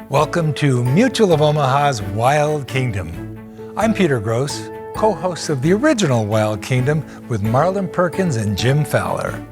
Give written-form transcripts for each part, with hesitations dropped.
Welcome to Mutual of Omaha's Wild Kingdom. I'm Peter Gross, co-host of the original Wild Kingdom with Marlon Perkins and Jim Fowler.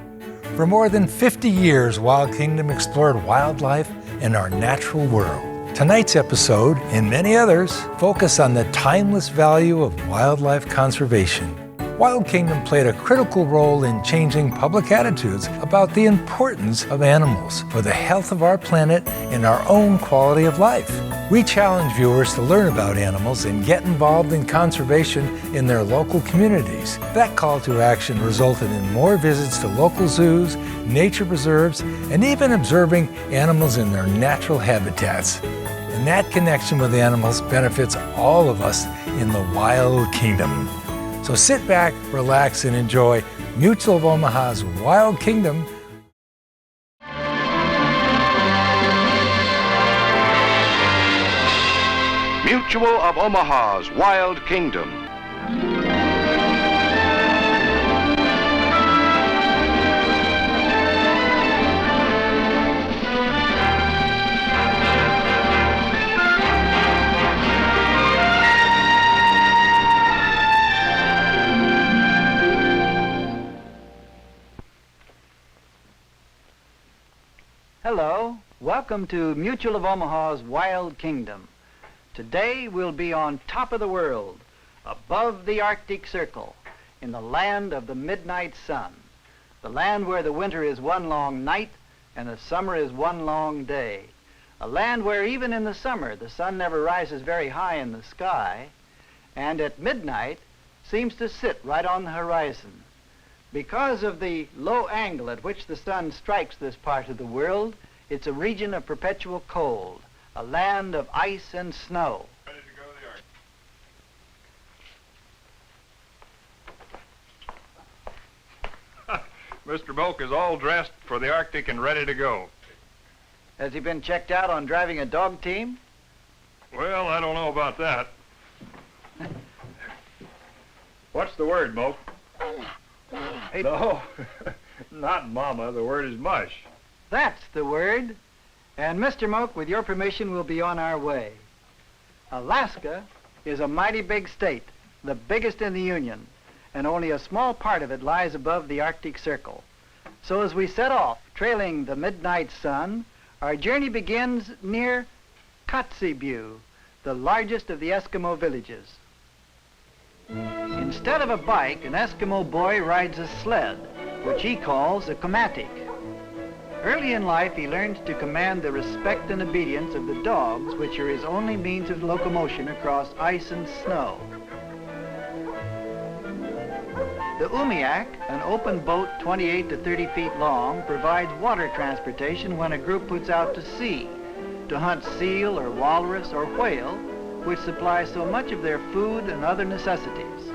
For more than 50 years, Wild Kingdom explored wildlife and our natural world. Tonight's episode, and many others, focus on the timeless value of wildlife conservation. Wild Kingdom played a critical role in changing public attitudes about the importance of animals for the health of our planet and our own quality of life. We challenge viewers to learn about animals and get involved in conservation in their local communities. That call to action resulted in more visits to local zoos, nature preserves, and even observing animals in their natural habitats. And that connection with animals benefits all of us in the Wild Kingdom. So sit back, relax, and enjoy Mutual of Omaha's Wild Kingdom. Mutual of Omaha's Wild Kingdom. Hello, welcome to Mutual of Omaha's Wild Kingdom. Today we'll be on top of the world, above the Arctic Circle, in the land of the midnight sun, the land where the winter is one long night and the summer is one long day, a land where even in the summer the sun never rises very high in the sky, and at midnight seems to sit right on the horizon. Because of the low angle at which the sun strikes this part of the world, it's a region of perpetual cold, a land of ice and snow. Ready to go to the Arctic. Mr. Bulk is all dressed for the Arctic and ready to go. Has he been checked out on driving a dog team? Well, I don't know about that. What's the word, Bulk? No, not mama. The word is mush. That's the word. And Mr. Moak, with your permission, we'll be on our way. Alaska is a mighty big state, the biggest in the Union, and only a small part of it lies above the Arctic Circle. So as we set off, trailing the midnight sun, our journey begins near Kotzebue, the largest of the Eskimo villages. Instead of a bike, an Eskimo boy rides a sled, which he calls a komatik. Early in life, he learns to command the respect and obedience of the dogs, which are his only means of locomotion across ice and snow. The umiak, an open boat 28 to 30 feet long, provides water transportation when a group puts out to sea to hunt seal or walrus or whale, which supply so much of their food and other necessities.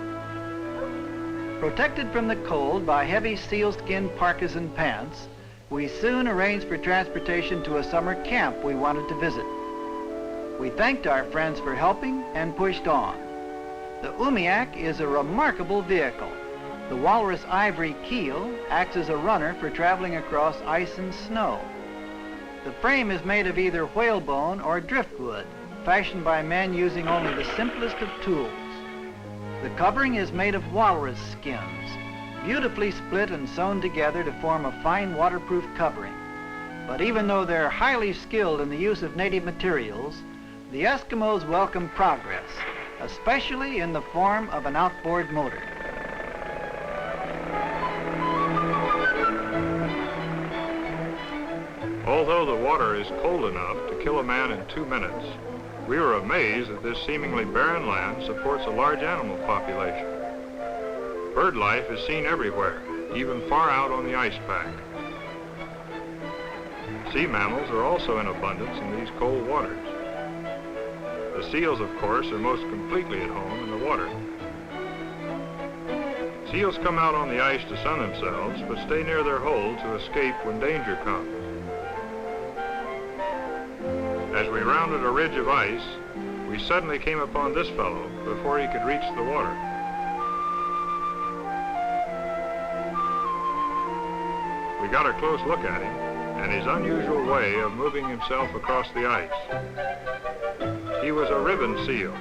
Protected from the cold by heavy sealskin parkas and pants, we soon arranged for transportation to a summer camp we wanted to visit. We thanked our friends for helping and pushed on. The umiak is a remarkable vehicle. The walrus ivory keel acts as a runner for traveling across ice and snow. The frame is made of either whalebone or driftwood, fashioned by men using only the simplest of tools. The covering is made of walrus skins, beautifully split and sewn together to form a fine waterproof covering. But even though they're highly skilled in the use of native materials, the Eskimos welcome progress, especially in the form of an outboard motor. Although the water is cold enough to kill a man in 2 minutes, we were amazed that this seemingly barren land supports a large animal population. Bird life is seen everywhere, even far out on the ice pack. Sea mammals are also in abundance in these cold waters. The seals, of course, are most completely at home in the water. Seals come out on the ice to sun themselves, but stay near their hole to escape when danger comes. As we rounded a ridge of ice, we suddenly came upon this fellow before he could reach the water. We got a close look at him, and his unusual way of moving himself across the ice. He was a ribbon seal,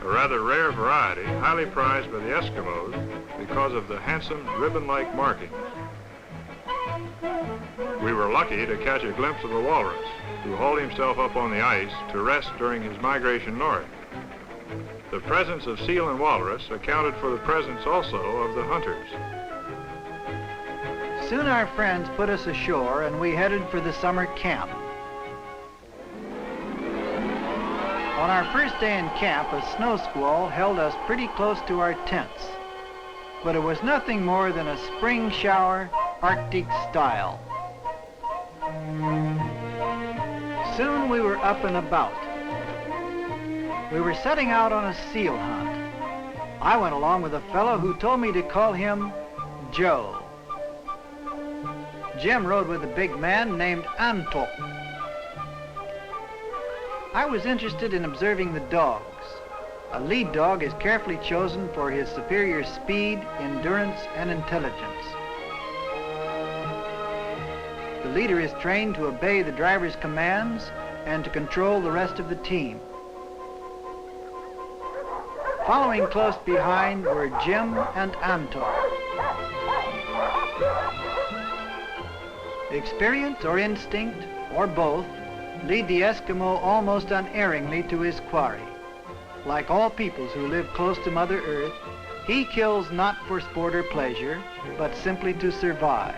a rather rare variety, highly prized by the Eskimos because of the handsome ribbon-like markings. We were lucky to catch a glimpse of a walrus, who hauled himself up on the ice to rest during his migration north. The presence of seal and walrus accounted for the presence also of the hunters. Soon our friends put us ashore and we headed for the summer camp. On our first day in camp, a snow squall held us pretty close to our tents. But it was nothing more than a spring shower, Arctic style. Soon we were up and about. We were setting out on a seal hunt. I went along with a fellow who told me to call him Joe. Jim rode with a big man named Antok. I was interested in observing the dogs. A lead dog is carefully chosen for his superior speed, endurance, and intelligence. The leader is trained to obey the driver's commands and to control the rest of the team. Following close behind were Jim and Antok. Experience or instinct, or both, lead the Eskimo almost unerringly to his quarry. Like all peoples who live close to Mother Earth, he kills not for sport or pleasure, but simply to survive.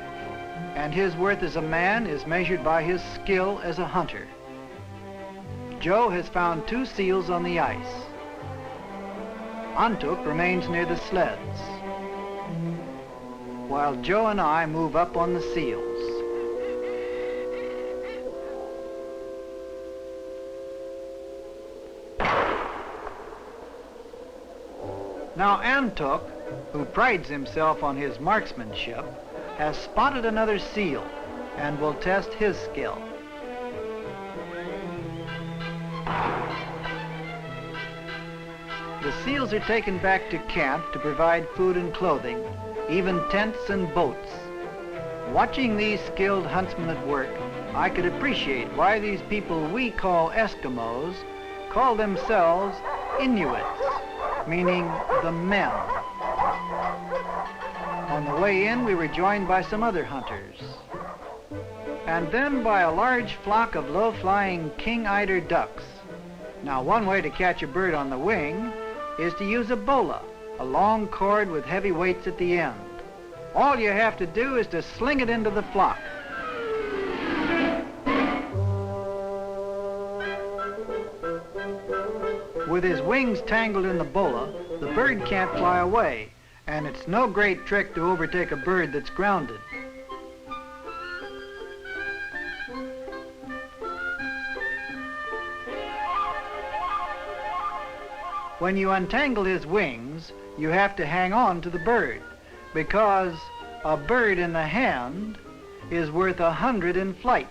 And his worth as a man is measured by his skill as a hunter. Joe has found 2 seals on the ice. Antuk remains near the sleds, while Joe and I move up on the seals. Now Antuk, who prides himself on his marksmanship, has spotted another seal and will test his skill. The seals are taken back to camp to provide food and clothing, even tents and boats. Watching these skilled huntsmen at work, I could appreciate why these people we call Eskimos call themselves Inuits, meaning the men. On the way in, we were joined by some other hunters, and then by a large flock of low-flying king-eider ducks. Now, one way to catch a bird on the wing is to use a bola, a long cord with heavy weights at the end. All you have to do is to sling it into the flock. With his wings tangled in the bola, the bird can't fly away, and it's no great trick to overtake a bird that's grounded. When you untangle his wings, you have to hang on to the bird, because a bird in the hand is worth 100 in flight.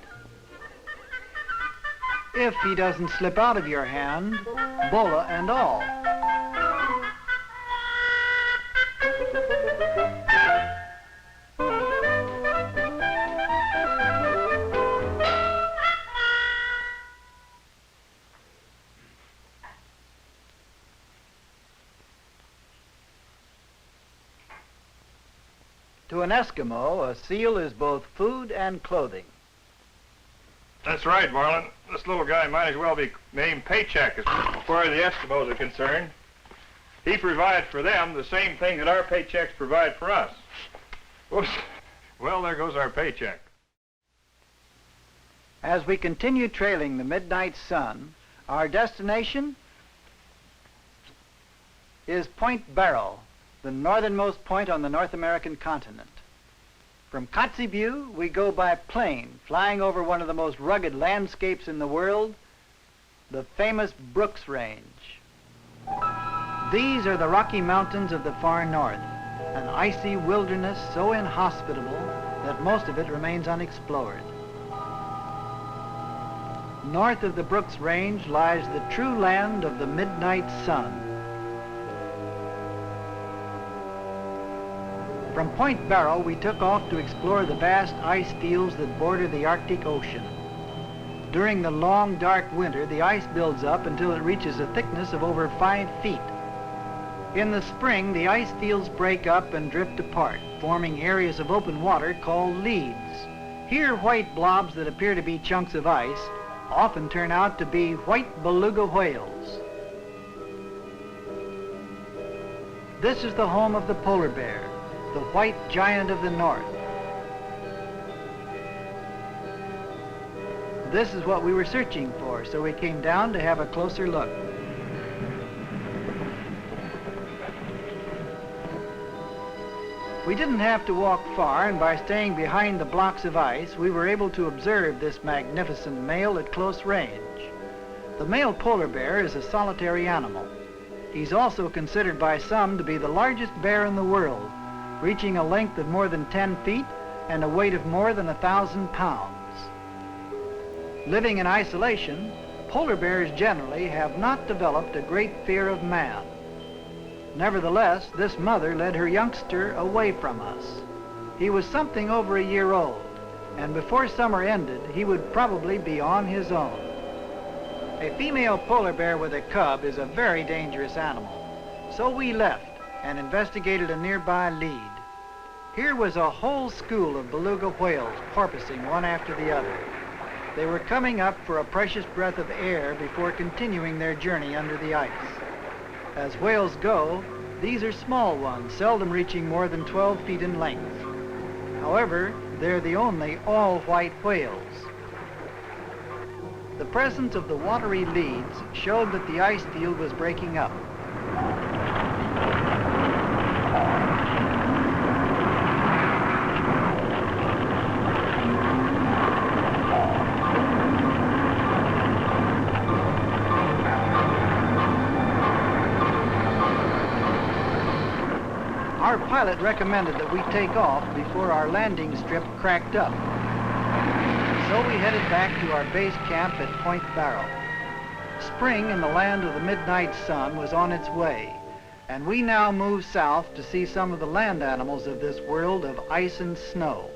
If he doesn't slip out of your hand, bola and all. To an Eskimo, a seal is both food and clothing. That's right, Marlin. This little guy might as well be named Paycheck as far as the Eskimos are concerned. He provides for them the same thing that our paychecks provide for us. Oops. Well, there goes our paycheck. As we continue trailing the midnight sun, our destination is Point Barrow, the northernmost point on the North American continent. From Kotzebue, we go by plane, flying over one of the most rugged landscapes in the world, the famous Brooks Range. These are the Rocky Mountains of the far north, an icy wilderness so inhospitable that most of it remains unexplored. North of the Brooks Range lies the true land of the midnight sun. From Point Barrow, we took off to explore the vast ice fields that border the Arctic Ocean. During the long, dark winter, the ice builds up until it reaches a thickness of over 5 feet. In the spring, the ice fields break up and drift apart, forming areas of open water called leads. Here, white blobs that appear to be chunks of ice often turn out to be white beluga whales. This is the home of the polar bear, the white giant of the north. This is what we were searching for, so we came down to have a closer look. We didn't have to walk far, and by staying behind the blocks of ice, we were able to observe this magnificent male at close range. The male polar bear is a solitary animal. He's also considered by some to be the largest bear in the world, reaching a length of more than 10 feet and a weight of more than 1,000 pounds. Living in isolation, polar bears generally have not developed a great fear of man. Nevertheless, this mother led her youngster away from us. He was something over a year old, and before summer ended, he would probably be on his own. A female polar bear with a cub is a very dangerous animal, so we left and investigated a nearby lead. Here was a whole school of beluga whales porpoising one after the other. They were coming up for a precious breath of air before continuing their journey under the ice. As whales go, these are small ones, seldom reaching more than 12 feet in length. However, they're the only all-white whales. The presence of the watery leads showed that the ice field was breaking up. Our pilot recommended that we take off before our landing strip cracked up. So we headed back to our base camp at Point Barrow. Spring in the land of the midnight sun was on its way, and we now moved south to see some of the land animals of this world of ice and snow.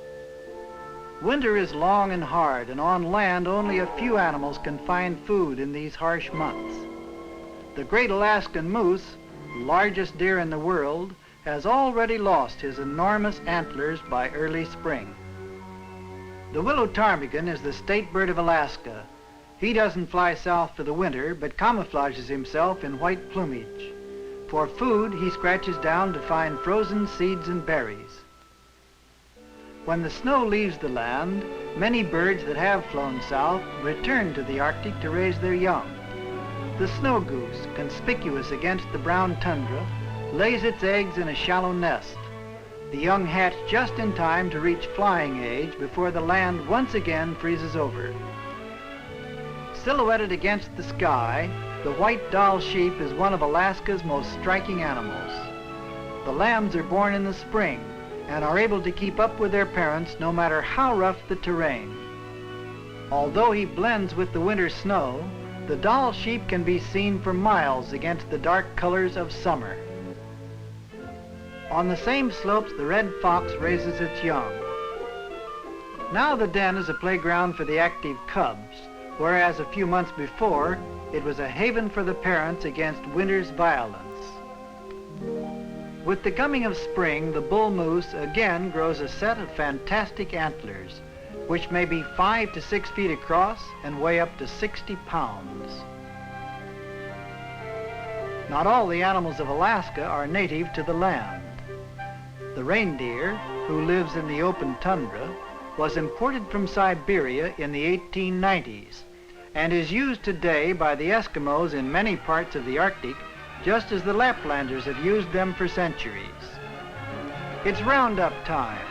Winter is long and hard, and on land only a few animals can find food in these harsh months. The great Alaskan moose, largest deer in the world, has already lost his enormous antlers by early spring. The willow ptarmigan is the state bird of Alaska. He doesn't fly south for the winter, but camouflages himself in white plumage. For food, he scratches down to find frozen seeds and berries. When the snow leaves the land, many birds that have flown south return to the Arctic to raise their young. The snow goose, conspicuous against the brown tundra, lays its eggs in a shallow nest. The young hatch just in time to reach flying age before the land once again freezes over. Silhouetted against the sky, the white doll sheep is one of Alaska's most striking animals. The lambs are born in the spring and are able to keep up with their parents no matter how rough the terrain. Although he blends with the winter snow, the doll sheep can be seen for miles against the dark colors of summer. On the same slopes, the red fox raises its young. Now the den is a playground for the active cubs, whereas a few months before, it was a haven for the parents against winter's violence. With the coming of spring, the bull moose again grows a set of fantastic antlers, which may be 5 to 6 feet across and weigh up to 60 pounds. Not all the animals of Alaska are native to the land. The reindeer, who lives in the open tundra, was imported from Siberia in the 1890s and is used today by the Eskimos in many parts of the Arctic, just as the Laplanders have used them for centuries. It's roundup time.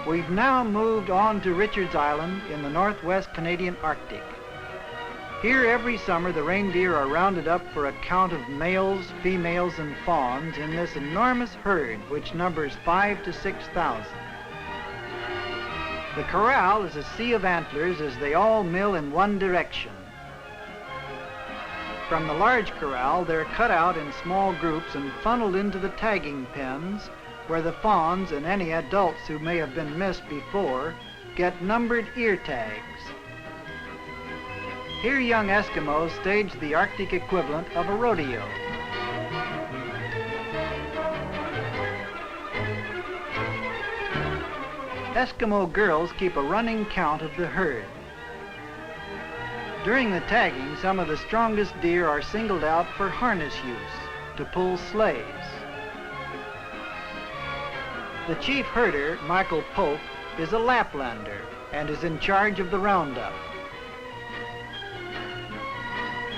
We've now moved on to Richards Island in the northwest Canadian Arctic. Here every summer the reindeer are rounded up for a count of males, females, and fawns in this enormous herd which numbers 5,000 to 6,000. The corral is a sea of antlers as they all mill in one direction. From the large corral, they're cut out in small groups and funneled into the tagging pens where the fawns and any adults who may have been missed before get numbered ear tags. Here young Eskimos stage the Arctic equivalent of a rodeo. Eskimo girls keep a running count of the herd. During the tagging, some of the strongest deer are singled out for harness use to pull sleighs. The chief herder, Michael Pope, is a Laplander and is in charge of the roundup.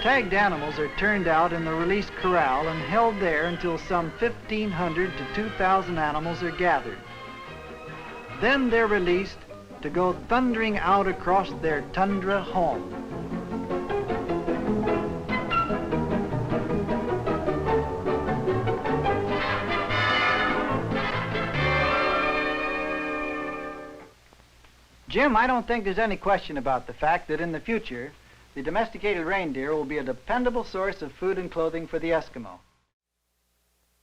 Tagged animals are turned out in the release corral and held there until some 1,500 to 2,000 animals are gathered. Then they're released to go thundering out across their tundra home. Jim, I don't think there's any question about the fact that in the future, the domesticated reindeer will be a dependable source of food and clothing for the Eskimo.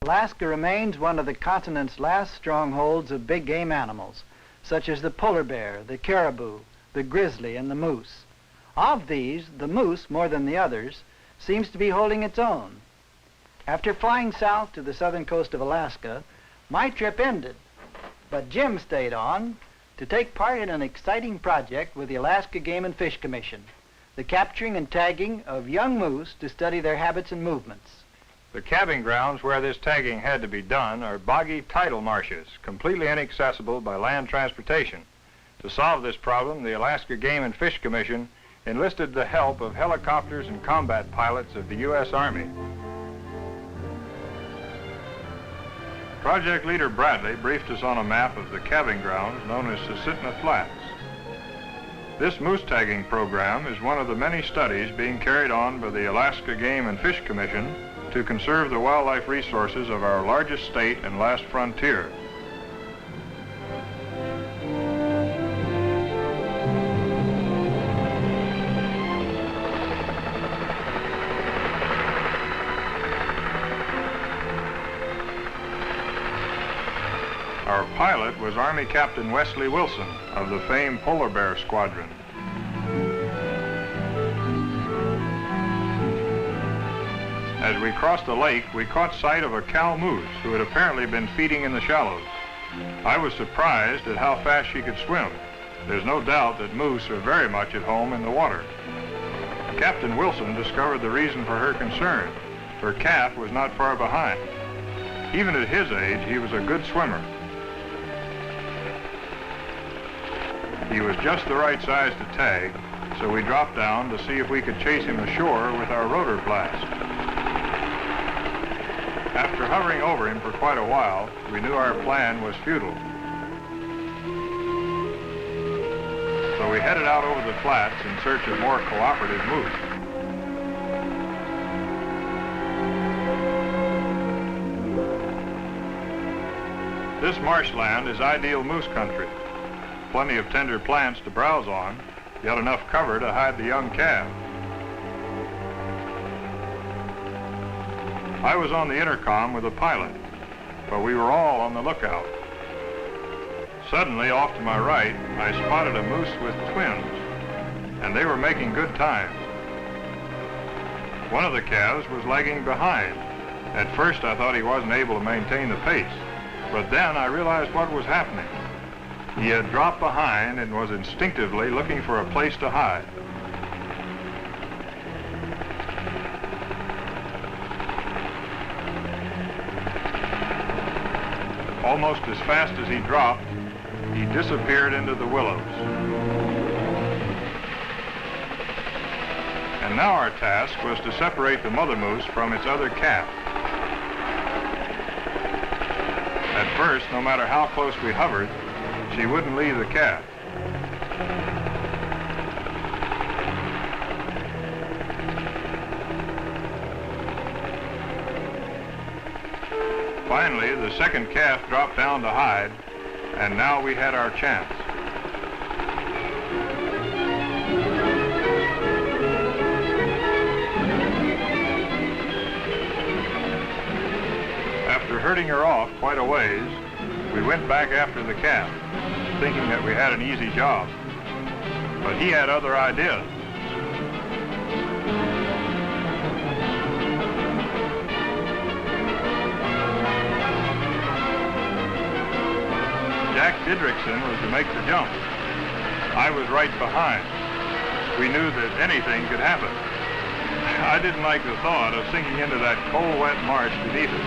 Alaska remains one of the continent's last strongholds of big game animals, such as the polar bear, the caribou, the grizzly, and the moose. Of these, the moose, more than the others, seems to be holding its own. After flying south to the southern coast of Alaska, my trip ended, but Jim stayed on to take part in an exciting project with the Alaska Game and Fish Commission, the capturing and tagging of young moose to study their habits and movements. The calving grounds where this tagging had to be done are boggy tidal marshes, completely inaccessible by land transportation. To solve this problem, the Alaska Game and Fish Commission enlisted the help of helicopters and combat pilots of the U.S. Army. Project leader Bradley briefed us on a map of the calving grounds known as Susitna Flats. This moose tagging program is one of the many studies being carried on by the Alaska Game and Fish Commission to conserve the wildlife resources of our largest state and last frontier. Our pilot was Army Captain Wesley Wilson of the famed Polar Bear Squadron. As we crossed the lake, we caught sight of a cow moose who had apparently been feeding in the shallows. I was surprised at how fast she could swim. There's no doubt that moose are very much at home in the water. Captain Wilson discovered the reason for her concern. Her calf was not far behind. Even at his age, he was a good swimmer. He was just the right size to tag, so we dropped down to see if we could chase him ashore with our rotor blast. After hovering over him for quite a while, we knew our plan was futile. So we headed out over the flats in search of more cooperative moose. This marshland is ideal moose country. Plenty of tender plants to browse on, yet enough cover to hide the young calf. I was on the intercom with the pilot, but we were all on the lookout. Suddenly, off to my right, I spotted a moose with twins, and they were making good time. One of the calves was lagging behind. At first, I thought he wasn't able to maintain the pace, but then I realized what was happening. He had dropped behind and was instinctively looking for a place to hide. Almost as fast as he dropped, he disappeared into the willows. And now our task was to separate the mother moose from its other calf. At first, no matter how close we hovered, she wouldn't leave the calf. Finally, the second calf dropped down to hide, and now we had our chance. After herding her off quite a ways, We went back after the calf, thinking that we had an easy job. But he had other ideas. Jack Didrikson was to make the jump. I was right behind. We knew that anything could happen. I didn't like the thought of sinking into that cold, wet marsh beneath it.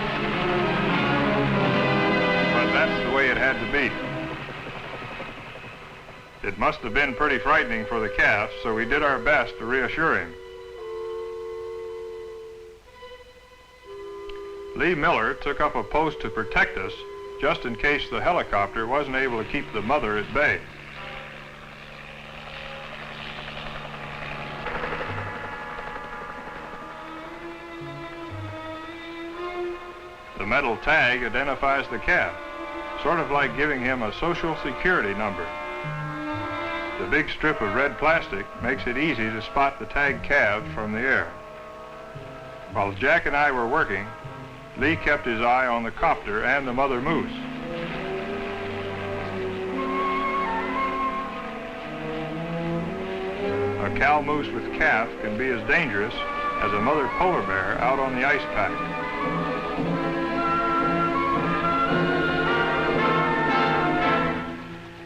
But that's the way it had to be. It must have been pretty frightening for the calf, so we did our best to reassure him. Lee Miller took up a post to protect us, just in case the helicopter wasn't able to keep the mother at bay. The metal tag identifies the calf, sort of like giving him a social security number. The big strip of red plastic makes it easy to spot the tagged calves from the air. While Jack and I were working, Lee kept his eye on the copter and the mother moose. A cow moose with calf can be as dangerous as a mother polar bear out on the ice pack.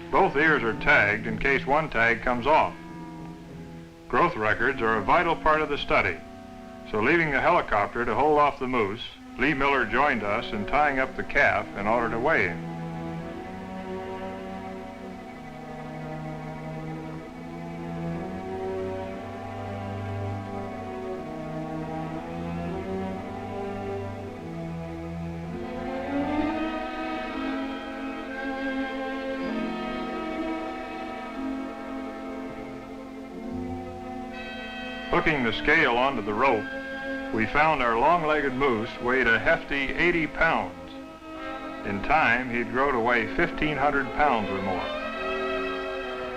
Both ears are tagged in case one tag comes off. Growth records are a vital part of the study, so leaving the helicopter to hold off the moose, Lee Miller joined us in tying up the calf in order to weigh him. Hooking the scale onto the rope, we found our long-legged moose weighed a hefty 80 pounds. In time, he'd grow to weigh 1,500 pounds or more.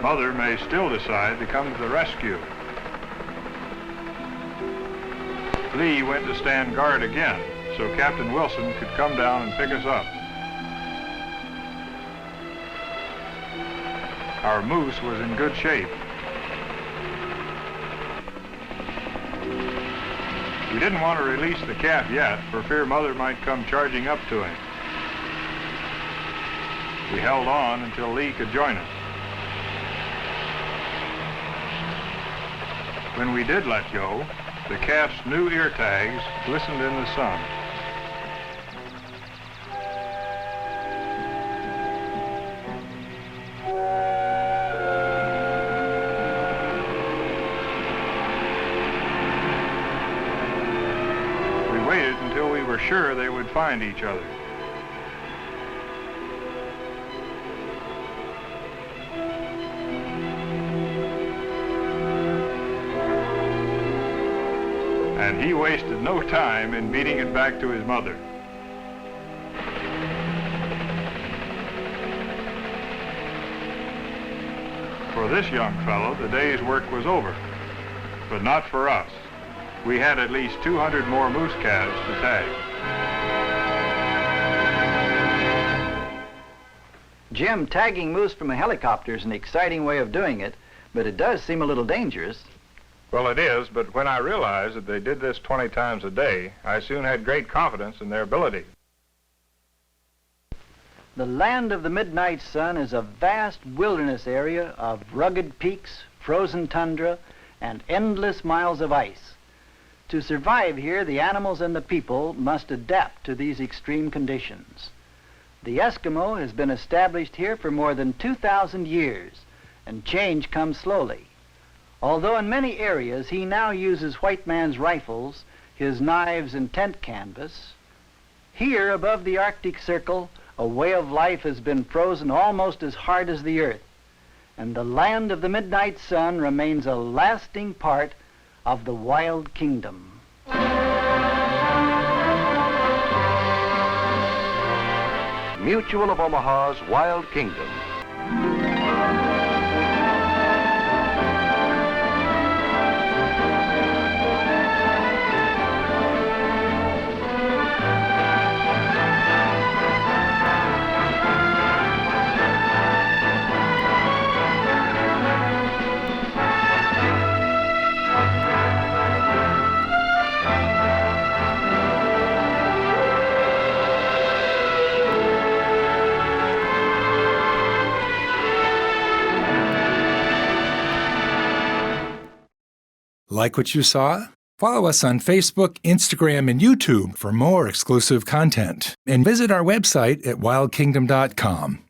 Mother may still decide to come to the rescue. Lee went to stand guard again, so Captain Wilson could come down and pick us up. Our moose was in good shape. We didn't want to release the calf yet, for fear Mother might come charging up to him. We held on until Lee could join us. When we did let go, the calf's new ear tags glistened in the sun. Sure they would find each other. And he wasted no time in beating it back to his mother. For this young fellow, the day's work was over, but not for us. We had at least 200 more moose calves to tag. Jim, tagging moose from a helicopter is an exciting way of doing it, but it does seem a little dangerous. Well, it is, but when I realized that they did this 20 times a day, I soon had great confidence in their ability. The land of the midnight sun is a vast wilderness area of rugged peaks, frozen tundra, and endless miles of ice. To survive here, the animals and the people must adapt to these extreme conditions. The Eskimo has been established here for more than 2,000 years, and change comes slowly. Although in many areas he now uses white man's rifles, his knives and tent canvas, here above the Arctic Circle, a way of life has been frozen almost as hard as the earth, and the land of the midnight sun remains a lasting part of the wild kingdom. Mutual of Omaha's Wild Kingdom. Like what you saw? Follow us on Facebook, Instagram, and YouTube for more exclusive content. And visit our website at wildkingdom.com.